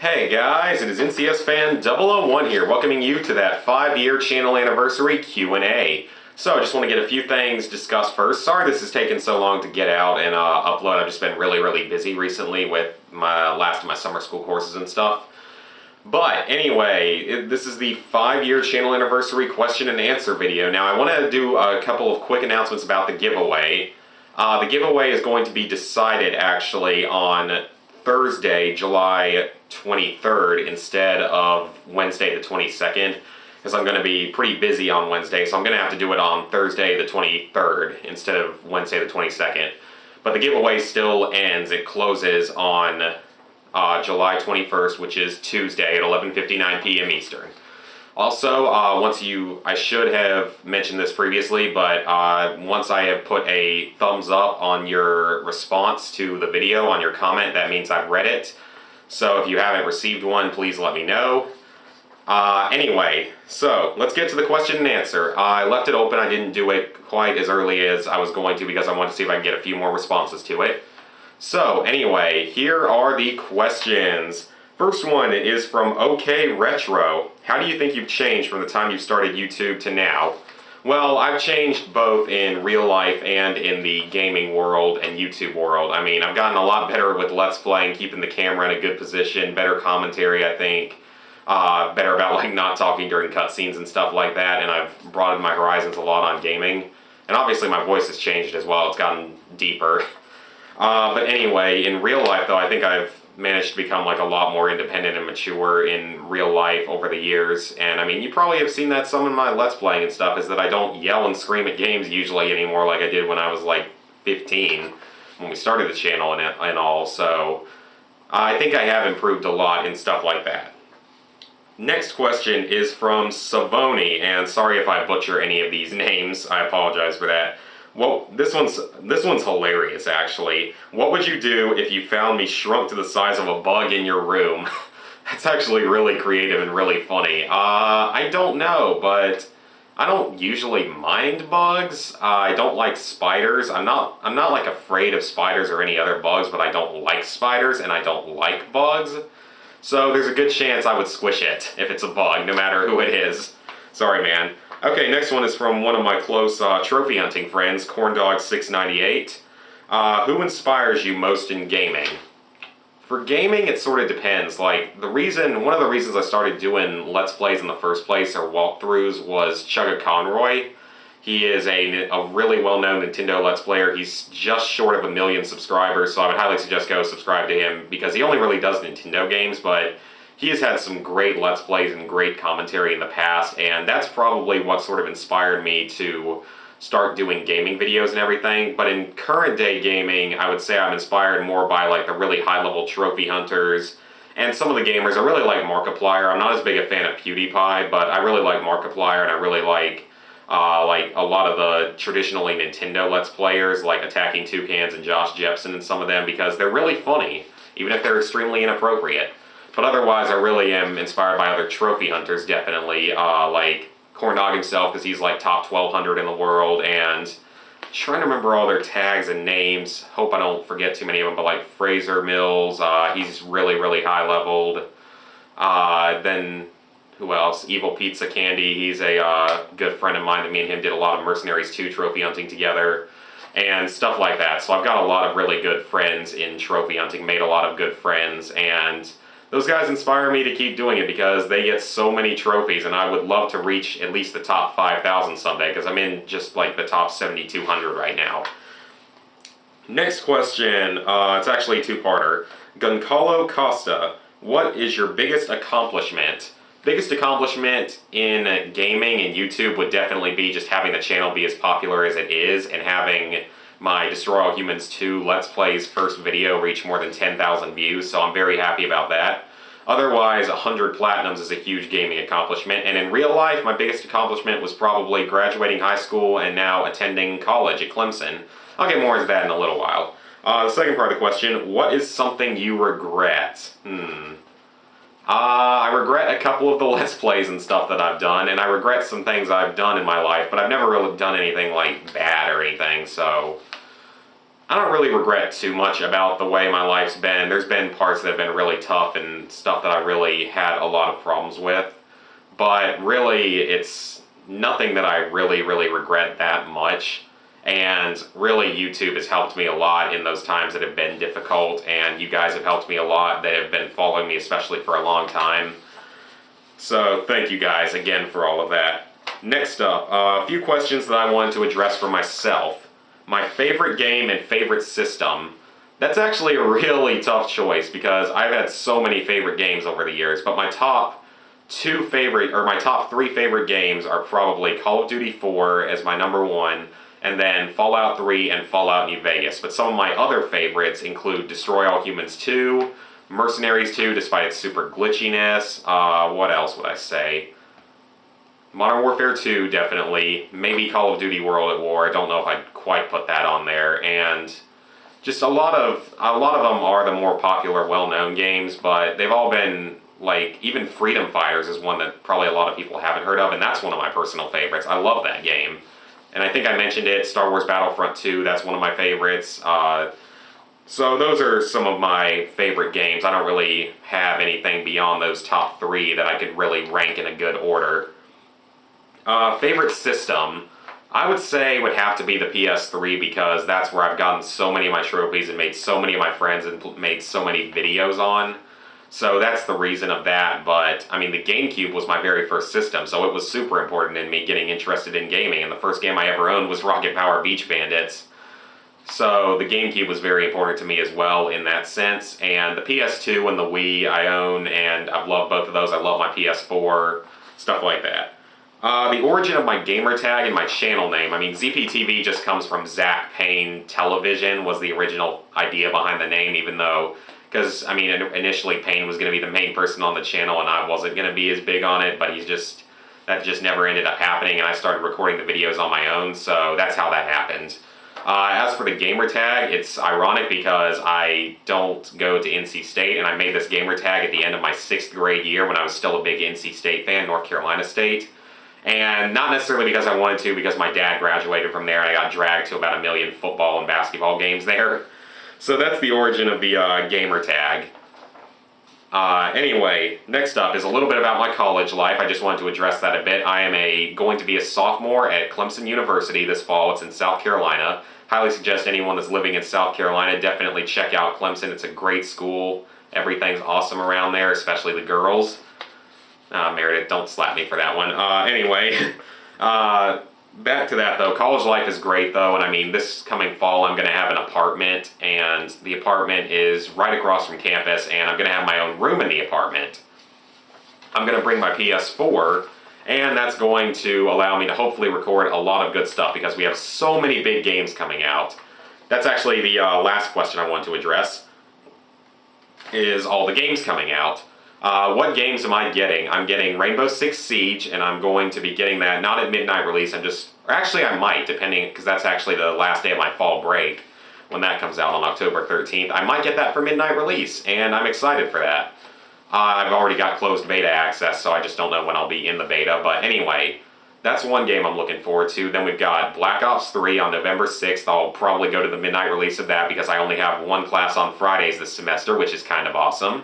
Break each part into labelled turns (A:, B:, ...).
A: Hey guys, it is NCS Fan 001 here, welcoming you to that 5-year channel anniversary Q&A. So I just want to get a few things discussed first. Sorry this has taken so long to get out and upload. I've just been really busy recently with my last of my summer school courses and stuff. But anyway, this is the 5-year channel anniversary question and answer video. Now I want to do a couple of quick announcements about the giveaway. The giveaway is going to be decided actually on Thursday, July 23rd instead of Wednesday the 22nd, because I'm going to be pretty busy on Wednesday, so I'm going to have to do it on Thursday the 23rd instead of Wednesday the 22nd. But the giveaway still ends. It closes on July 21st, which is Tuesday at 11:59 p.m. Eastern. Also, I should have mentioned this previously, but once I have put a thumbs up on your response to the video, on your comment, that means I've read it. So if you haven't received one, please let me know. Anyway, so let's get to the question and answer. I left it open. I didn't do it quite as early as I was going to because I wanted to see if I can get a few more responses to it. So anyway, here are the questions. First one is from OK Retro. How do you think you've changed from the time you started YouTube to now? Well, I've changed both in real life and in the gaming world and YouTube world. I mean, I've gotten a lot better with Let's Play and keeping the camera in a good position, better commentary, I think, better about like not talking during cutscenes and stuff like that, and I've broadened my horizons a lot on gaming. And obviously my voice has changed as well, it's gotten deeper. But anyway, in real life though, I think I've managed to become like a lot more independent and mature in real life over the years. And I mean, you probably have seen that some in my Let's Playing and stuff, is that I don't yell and scream at games usually anymore like I did when I was like 15, when we started the channel and all. So I think I have improved a lot in stuff like that. Next question is from Savoni, and sorry if I butcher any of these names, I apologize for that. Well, this one's hilarious, actually. What would you do if you found me shrunk to the size of a bug in your room? That's actually really creative and really funny. I don't know, but I don't usually mind bugs. I don't like spiders. I'm not like afraid of spiders or any other bugs, but I don't like spiders and I don't like bugs. So there's a good chance I would squish it if it's a bug, no matter who it is. Sorry, man. Okay, next one is from one of my close trophy hunting friends, CornDog698. Who inspires you most in gaming? For gaming, it sort of depends. Like, one of the reasons I started doing Let's Plays in the first place, or walkthroughs, was Chugga Conroy. He is a really well-known Nintendo Let's Player. He's just short of 1 million subscribers, so I would highly suggest go subscribe to him, because he only really does Nintendo games, but he has had some great Let's Plays and great commentary in the past, and that's probably what sort of inspired me to start doing gaming videos and everything. But in current day gaming, I would say I'm inspired more by like the really high-level trophy hunters, and some of the gamers. I really like Markiplier. I'm not as big a fan of PewDiePie, but I really like Markiplier, and I really like a lot of the traditionally Nintendo Let's Players, like Attacking Toucans and Josh Jepson and some of them, because they're really funny, even if they're extremely inappropriate. But otherwise, I really am inspired by other trophy hunters, definitely, like CornDog himself, because he's like top 1,200 in the world, and trying to remember all their tags and names. Hope I don't forget too many of them, but like Fraser Mills, he's really high-leveled. Then, who else? Evil Pizza Candy, he's a good friend of mine. Me and him did a lot of Mercenaries 2 trophy hunting together, and stuff like that. So I've got a lot of really good friends in trophy hunting, made a lot of good friends, and those guys inspire me to keep doing it because they get so many trophies, and I would love to reach at least the top 5,000 someday, because I'm in just like the top 7,200 right now. Next question, it's actually a two-parter. Goncalo Costa, what is your biggest accomplishment? Biggest accomplishment in gaming and YouTube would definitely be just having the channel be as popular as it is, and having my Destroy All Humans 2 Let's Play's first video reach more than 10,000 views, so I'm very happy about that. Otherwise, 100 platinums is a huge gaming accomplishment, and in real life, my biggest accomplishment was probably graduating high school and now attending college at Clemson. I'll get more into that in a little while. The second part of the question, what is something you regret? I regret a couple of the Let's Plays and stuff that I've done, and I regret some things I've done in my life, but I've never really done anything like bad or anything, so I don't really regret too much about the way my life's been. There's been parts that have been really tough and stuff that I really had a lot of problems with. But really, it's nothing that I really regret that much. And really, YouTube has helped me a lot in those times that have been difficult. And you guys have helped me a lot that have been following me, especially for a long time. So thank you guys again for all of that. Next up, a few questions that I wanted to address for myself. My favorite game and favorite system. That's actually a really tough choice because I've had so many favorite games over the years, but my top my top three favorite games are probably Call of Duty 4 as my number one, and then Fallout 3 and Fallout New Vegas. But some of my other favorites include Destroy All Humans 2, Mercenaries 2, despite its super glitchiness. What else would I say? Modern Warfare 2, definitely. Maybe Call of Duty World at War. I don't know if I'd quite put that on there. And just a lot of them are the more popular, well-known games, but they've all been like, even Freedom Fighters is one that probably a lot of people haven't heard of, and that's one of my personal favorites. I love that game. And I think I mentioned it, Star Wars Battlefront 2, that's one of my favorites. So those are some of my favorite games. I don't really have anything beyond those top three that I could really rank in a good order. Favorite system, I would say would have to be the PS3 because that's where I've gotten so many of my trophies and made so many of my friends and made so many videos on. So that's the reason of that, but I mean the GameCube was my very first system, so it was super important in me getting interested in gaming, and the first game I ever owned was Rocket Power Beach Bandits. So the GameCube was very important to me as well in that sense, and the PS2 and the Wii I own, and I've loved both of those. I love my PS4, stuff like that. The origin of my gamer tag and my channel name, I mean ZPTV just comes from Zach Payne Television was the original idea behind the name, even though, because I mean initially Payne was going to be the main person on the channel and I wasn't going to be as big on it, but that just never ended up happening, and I started recording the videos on my own, so that's how that happened. As for the gamer tag, it's ironic because I don't go to NC State, and I made this gamer tag at the end of my 6th grade year when I was still a big NC State fan, North Carolina State. And not necessarily because I wanted to, because my dad graduated from there and I got dragged to about 1 million football and basketball games there. So that's the origin of the gamer tag. Anyway, next up is a little bit about my college life. I just wanted to address that a bit. I am going to be a sophomore at Clemson University this fall. It's in South Carolina. Highly suggest anyone that's living in South Carolina definitely check out Clemson. It's a great school. Everything's awesome around there, especially the girls. Meredith, don't slap me for that one. Anyway, back to that though. College life is great though, and I mean this coming fall I'm going to have an apartment, and the apartment is right across from campus, and I'm going to have my own room in the apartment. I'm going to bring my PS4, and that's going to allow me to hopefully record a lot of good stuff because we have so many big games coming out. That's actually the last question I want to address, is all the games coming out. What games am I getting? I'm getting Rainbow Six Siege, and I'm going to be getting that not at midnight release. Actually I might, depending, because that's actually the last day of my fall break when that comes out on October 13th. I might get that for midnight release, and I'm excited for that. I've already got closed beta access, so I just don't know when I'll be in the beta. But anyway, that's one game I'm looking forward to. Then we've got Black Ops 3 on November 6th. I'll probably go to the midnight release of that because I only have one class on Fridays this semester, which is kind of awesome.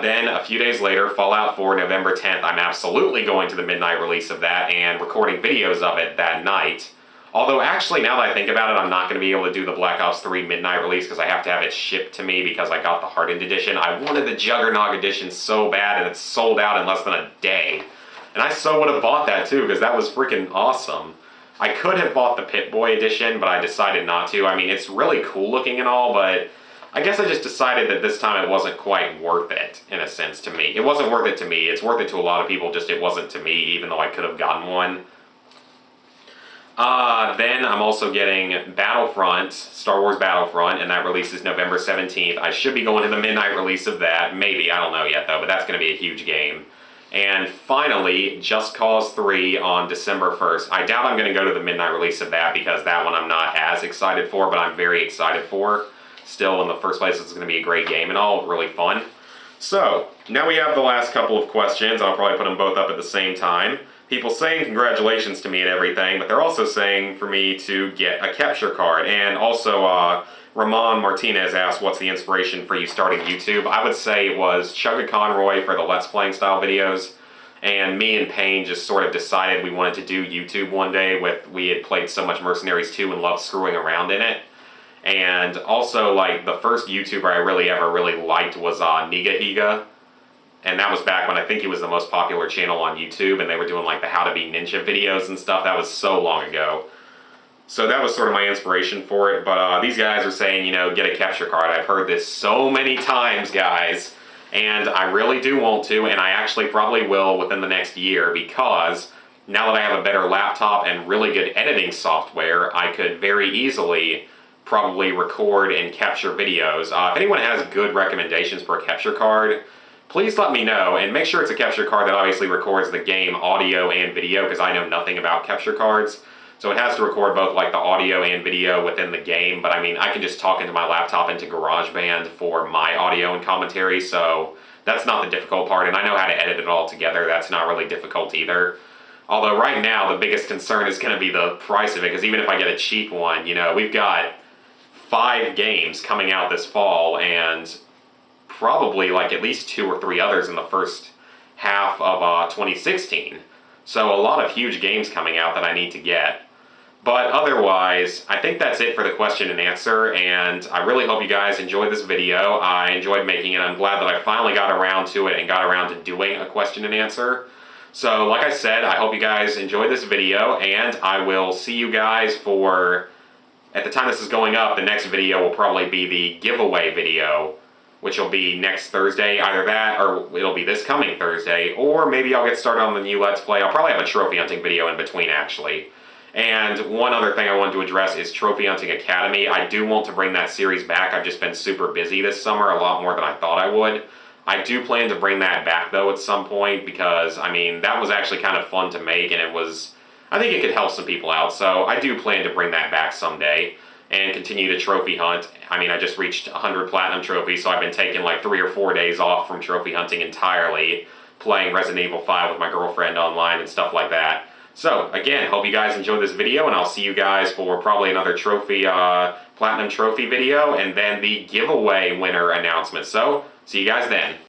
A: Then a few days later, Fallout 4, November 10th, I'm absolutely going to the midnight release of that and recording videos of it that night. Although actually, now that I think about it, I'm not going to be able to do the Black Ops 3 midnight release because I have to have it shipped to me because I got the Hardened Edition. I wanted the Juggernog Edition so bad, and it's sold out in less than a day. And I so would have bought that too because that was freaking awesome. I could have bought the Pip-Boy Edition, but I decided not to. I mean, it's really cool looking and all, but I guess I just decided that this time it wasn't quite worth it, in a sense, to me. It wasn't worth it to me. It's worth it to a lot of people, just it wasn't to me, even though I could have gotten one. Then I'm also getting Battlefront, Star Wars Battlefront, and that releases November 17th. I should be going to the midnight release of that. Maybe, I don't know yet though, but that's going to be a huge game. And finally, Just Cause 3 on December 1st. I doubt I'm going to go to the midnight release of that because that one I'm not as excited for, but I'm very excited for. Still, in the first place, it's going to be a great game and all, really fun. So, now we have the last couple of questions. I'll probably put them both up at the same time. people saying congratulations to me and everything, but they're also saying for me to get a capture card. And also, Ramon Martinez asked, what's the inspiration for you starting YouTube? I would say it was Chugga Conroy for the Let's Playing style videos. And me and Payne just sort of decided we wanted to do YouTube one day. We had played so much Mercenaries 2 and loved screwing around in it. And also, like, the first YouTuber I really liked was Nigahiga. And that was back when I think he was the most popular channel on YouTube, and they were doing like the How to Be Ninja videos and stuff. That was so long ago. So that was sort of my inspiration for it. But these guys are saying, you know, get a capture card. I've heard this so many times, guys. And I really do want to, and I actually probably will within the next year, because now that I have a better laptop and really good editing software, I could very easily probably record and capture videos. If anyone has good recommendations for a capture card, please let me know, and make sure it's a capture card that obviously records the game audio and video, because I know nothing about capture cards. So it has to record both like the audio and video within the game, but I mean, I can just talk into my laptop into GarageBand for my audio and commentary, so that's not the difficult part, and I know how to edit it all together. That's not really difficult either. Although right now, the biggest concern is going to be the price of it, because even if I get a cheap one, you know, we've got 5 games coming out this fall, and probably like at least 2 or 3 others in the first half of 2016. So a lot of huge games coming out that I need to get. But otherwise, I think that's it for the question and answer, and I really hope you guys enjoyed this video. I enjoyed making it. I'm glad that I finally got around to it and got around to doing a question and answer. So like I said, I hope you guys enjoyed this video, and I will see you guys for, at the time this is going up, the next video will probably be the giveaway video, which will be next Thursday. Either that, or it'll be this coming Thursday, or maybe I'll get started on the new Let's Play. I'll probably have a trophy hunting video in between, actually. And one other thing I wanted to address is Trophy Hunting Academy. I do want to bring that series back. I've just been super busy this summer, a lot more than I thought I would. I do plan to bring that back, though, at some point, because, I mean, that was actually kind of fun to make, and I think it could help some people out, so I do plan to bring that back someday and continue to trophy hunt. I mean, I just reached 100 platinum trophies, so I've been taking like 3 or 4 days off from trophy hunting entirely, playing Resident Evil 5 with my girlfriend online and stuff like that. So, again, hope you guys enjoyed this video, and I'll see you guys for probably another platinum trophy video, and then the giveaway winner announcement. So, see you guys then.